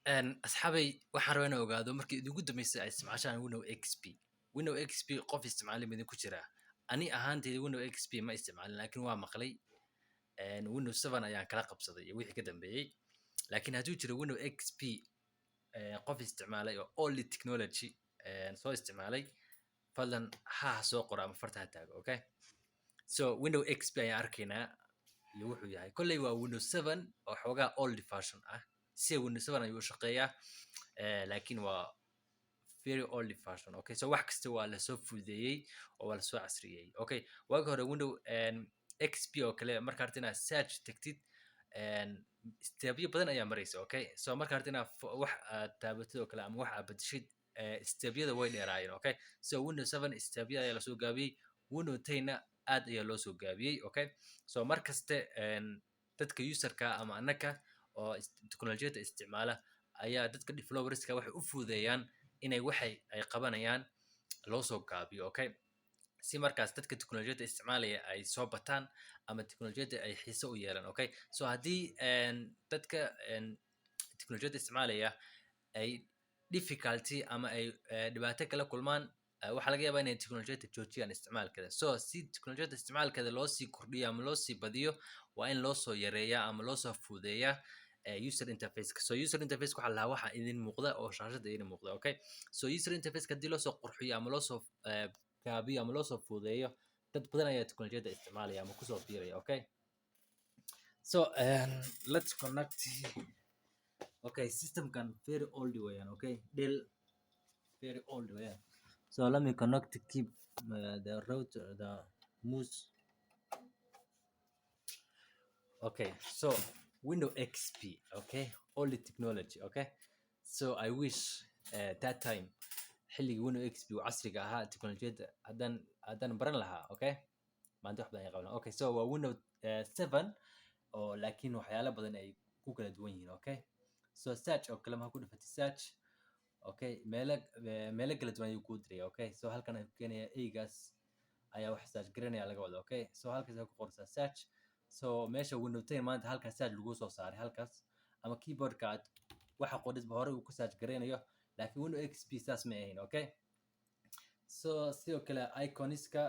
asxaabay waxaan rabaa inaan ogaado markii ugu dambeysay ay isticmaashaan Windows XP. Windows XP qof isticmaalay midin ku jira. Ani ahaantayda Windows XP ma isticmaalin laakiin waa maqlay. Windows 7 ayaan kala qabsaday iyo wixii ka dambeeyay. Laakiin hadduu jiro Windows XP qof isticmaalay oo old technology soo isticmaalay fadlan ha soo qora ama farta ha taago, okay? So Windows XP ayaan arkaynaa iyo wuxuu yahay. Kolley waa Windows 7 oo xoogaa old version ah. Si Windows 7 ayuu u shaqeeyaa laakiin waa very old version, okay? So wax kasta waa la soo fududeeyay oo waa la soo casriyay, okay? Waagi hore Windows XP oo kale marka aad inaad search tagtid stepyo badan ayaa maraysa, okay? So marka aad inaad wax aad taabatid oo kale ama wax aad bedeshid stepyada way dheeraayeen, okay? So Windows 7 stepyada ayaa la soo gaabiyay. Windows 10 aad ayaa loo soo gaabiyay, okay? So markaste dadka userka ama annaka oo teknolojiyada isticmaala ayaa dadka developerska waxay u fududeeyaan inay waxay ay qabanayaan loo soo gaabiyo, okay? Si markaas dadka teknolojiyada isticmaalaya ay soo bataan ama teknolojiyada ay xiiso u yeelaan, okay? So haddii dadka teknolojiyada isticmaalaya ay difficulty ama ay dhibaato kala kulmaan waxaa laga yaabaa inay teknolojiyada joojiyaan isticmaalkeeda. So si teknolojiyada isticmaalkeeda loo sii kordhiyo ama loo sii badiyo waa in loo soo yareeyaa ama loo soo fududeeyaa user interface. So user interface waxa la waxa idin muuqda oo shaashada idin muuqda, okay? So user interface hadii loo soo qurxiyo ama loo soo gaabiyo ama loo soo fududeeyo dad badan ayaa teknolojiyada isticmaalaya ama kusoo biiraya, okay? So let's connect. Okay, system can very old weeyaan, okay? Dell very old weeyaan. So let me connect to keep the router, the mouse. Okay, so Windows XP, okay? Old technology, okay? So I wish that time xilligii Windows XP uu casriga ahaa teknolojiyada haddaan baran lahaa, okay? maanta wax badan ay qabanaa. Okay, so waa Windows 7 oo laakiin waxyaalo badan ay ku kala duwan yihiin, okay? So search oo kale maxaa ku dhufatay search, okay? meelo kala duwan ayuu kuu diraya, okay? So halkan ayuu keenaya eygaas ayaa wax search garanaya laga wada, okay? So halkaas ayaa ku qoraysaa search. So meesha Windows 10 maanta halkaas search lagu soo saaray halkaas ama keyboardka aad waxa qorisba hore uu ku search garanayo laakiin Windows XP saas ma ahayn, okay? So sidoo kale iconiska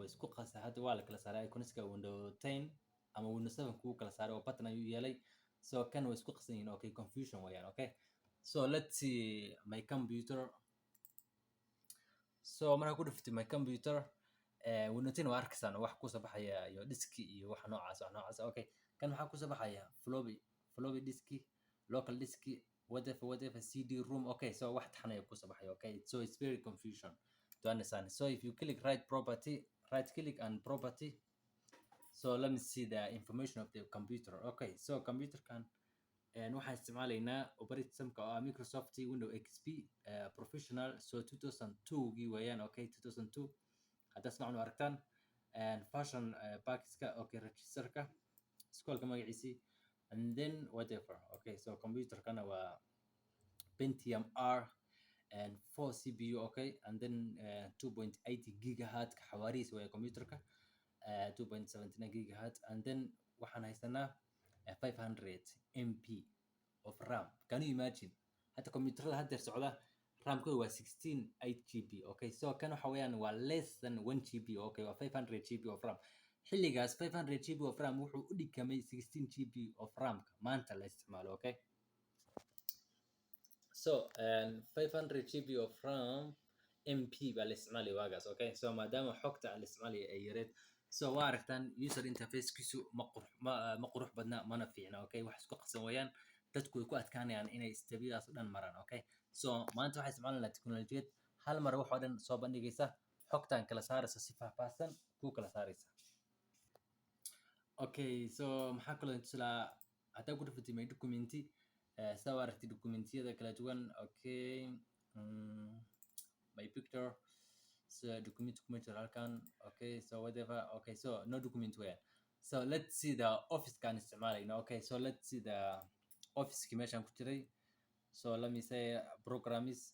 isku qasa hadda waa la kala saaray iconiska Windows 10 ama Windows 7 kuu kala saaray oo button ayuu yeelay. So kan way isku qasan yihiin, okay? Confusion weeyaan, okay? So let's see my computer. So marka ku dhuftay my computer Windows 10 waa arkaysaan wax ku soo baxaya iyo diski iyo wax noocaas, okay? Kan maxaa ku soo baxaya floppy diski, local diski, whatever CD-ROM, okay? So wax taxanaya ku soo baxaya, okay? So it's very confusion to understand. So if you click right click and property, so let me see the information of the computer, okay? So computer kan waxaan isticmaalaynaa operating systemka oo Microsoft Windows XP professional. So 2002 weeyaan, okay? 2002 haddaad macnu aragtaan version packska, okay? Registerka iskoolka magaciisii and then whatever, okay? So computer kana waa Pentium R and 4 CPU, okay? And then 2.80 gigahertz xawaarihiis weeye computerka 2.79 gigahertz and then waxaan haysanaa 500 MB of RAM. Can you imagine? Hata computerada hadda socda RAM-kooda waa 16 GB, okay? So kan waxa weeyaan waa less than 1 GB, okay? Waa 500 GB of RAM. Xilligaas 500 GB of RAM wuxuu u dhigamay 16 GB of RAM maanta la isticmaalo, okay? So 500 GB of RAM MP baa la isticmaalaya waagaas, okay? So maadaama xogta la isticmaalaya ay yareed, so waa aragtaan user interface-kiisu ma qurux badna mana fiicna, okay? wax isku qasan weeyaan dadku way ku adkaanayaan inay stebyadaas oo dhan maraan, okay? So maanta waxay isticmaalayaan teknolojiyad hal mar wax oo dhan soo bandhigaysa xogtan kala saaraysa si faahfaahsan ku kala saaraysa, okay? So maxaa kaloo tuslaa haddaa ku dhufatay my documenti saa aragtay dokumentiyada kala duwan, okay? My picture, so document kuma jiro halkan, okay? So whatever, okay? So no document weeyaan. So let's see the office kan isticmaalayna, okay? So let's see the office-ki meeshaan ku jiray. So let me say programs,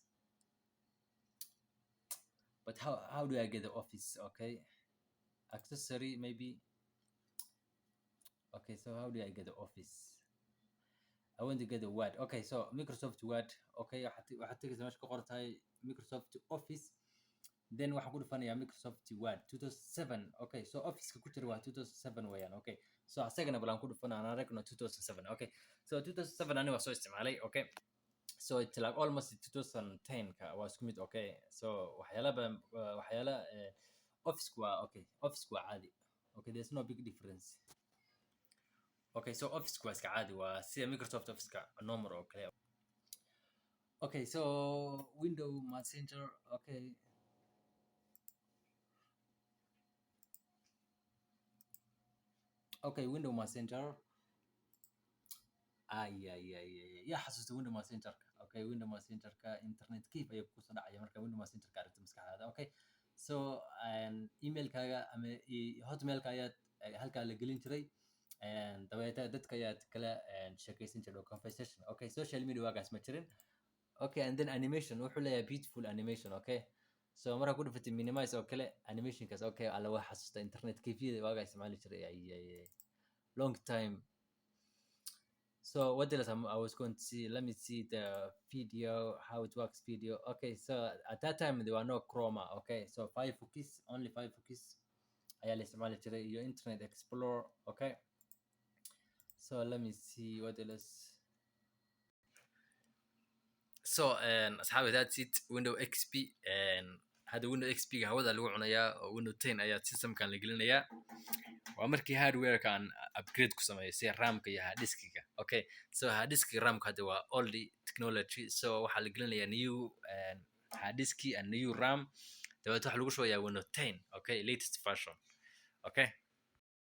but how do I get the office, okay? Accessory maybe, okay? So how do I get the office? I want to get the Word. Okay, so Microsoft Word. Okay, waxaad tegaysaa meesha ka qoran tahay Microsoft Office. Then waxaan ku dhufanayaa Microsoft Word 2007. Okay, so Office ku jira waa 2007 weeyaan. Okay, so asagana balan ku dhufana aan aragno 2007. Okay, so 2007 ani waa soo isticmaalay. Okay, so it's like almost 2010 ka waa isku mid. Okay, so waxyaala Office waa okay, Office waa caadi. Okay, there's no big difference. Okay, so Office waa iska caadi waa sida Microsoft Office ka normal oo kale. Okay, so Window Messenger. Okay. Okay, Window Messenger. Ya xasuusta Window Messenger. Okay, Window Messenger ka internet keep ayuu ku soo dhacaya marka Window Messenger ka aragto maskaxdaada. Okay, so emailkaaga ama hotmailka ayaad halkaa la gelin jiray dabeeta dadka ayaad kala sheekaysan jiray conversation. Okay, social media waagaas ma jirin. Okay, and then animation wuxuu leeyahay beautiful animation. Okay, so markaa ku dhufatay minimize oo kale animationkaas. Okay, alla waa xasuusta internet kayfiyada waagaa isticmaali jiray long time. So what else I was going to see? Let me see the video, how it works video. Okay, so at that time there were no Chroma. Okay, so Firefox, only Firefox ayaa la isticmaali jiray iyo Internet Explorer. Okay, so let me see what else. So asxaabi that's it, Windows XP. Hadda Windows XP ga hawada lagu cunayaa oo Windows 10 ayaa systemkan la gelinayaa. Waa markii hardware-kan upgrade ku sameeyay si RAM-ka iyo hard disk-ga. Okay, so hard disk-ga RAM-ka hadda waa old technology, so waxaa la gelinayaa new hard disk and new RAM. Dabeetana waxa lagu shubayaa Windows 10. Okay, latest version. Okay.